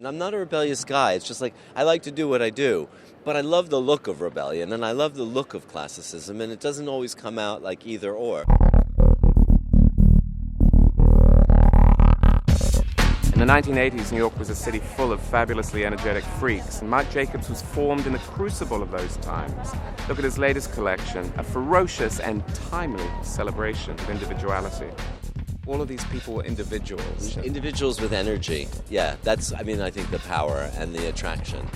And I'm not a rebellious guy. It's just like, I like to do what I do. But I love the look of rebellion, and I love the look of classicism, and it doesn't always come out like either or. In the 1980s, New York was a city full of fabulously energetic freaks, and Marc Jacobs was formed in the crucible of those times. Look at his latest collection, a ferocious and timely celebration of individuality. All of these people were individuals. Individuals with energy. Yeah, that's, I think the power and the attraction.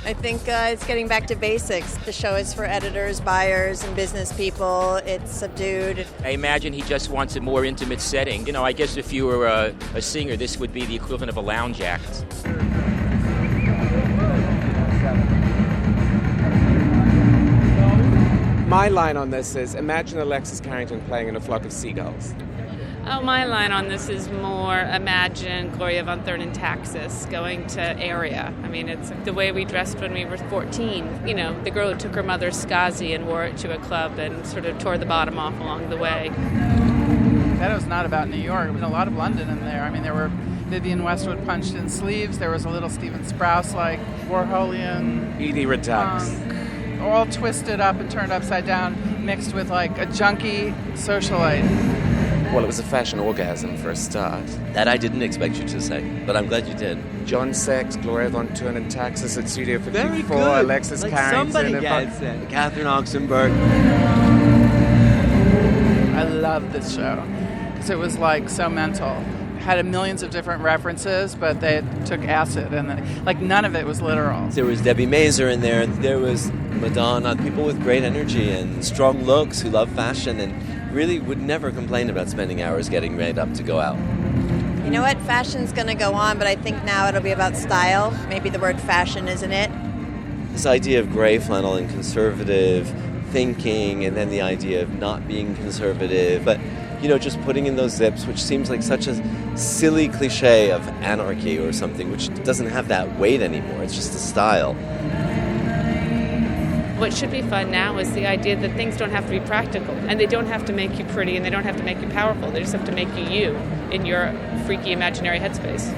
I think it's getting back to basics. The show is for editors, buyers, and business people. It's subdued. I imagine he just wants a more intimate setting. I guess if you were a singer, this would be the equivalent of a lounge act. My line on this is, imagine Alexis Carrington playing in a flock of seagulls. Oh, my line on this is more imagine Gloria von Thurn in Taxis going to area. It's the way we dressed when we were 14. The girl who took her mother's Skazi and wore it to a club and sort of tore the bottom off along the way. That was not about New York. There was a lot of London in there. There were Vivienne Westwood punched in sleeves. There was a little Stephen Sprouse-like Warholian Edie Redux. All twisted up and turned upside down, mixed with like a junkie socialite. Well, it was a fashion orgasm for a start. That I didn't expect you to say, but I'm glad you did. John Sex, Gloria von Thurn in Taxis at Studio 54. Very good. Alexis like Carrington. Somebody gets it. Catherine Oxenberg. I love this show because it was like so mental. It had millions of different references, but they took acid and none of it was literal. There was Debbie Mazur in there. There was Madonna. People with great energy and strong looks who love fashion and really would never complain about spending hours getting made up to go out. You know what? Fashion's going to go on, but I think now it'll be about style. Maybe the word fashion isn't it. This idea of gray flannel and conservative thinking, and then the idea of not being conservative, but just putting in those zips, which seems like such a silly cliche of anarchy or something, which doesn't have that weight anymore. It's just a style. What should be fun now is the idea that things don't have to be practical, and they don't have to make you pretty, and they don't have to make you powerful. They just have to make you in your freaky imaginary headspace.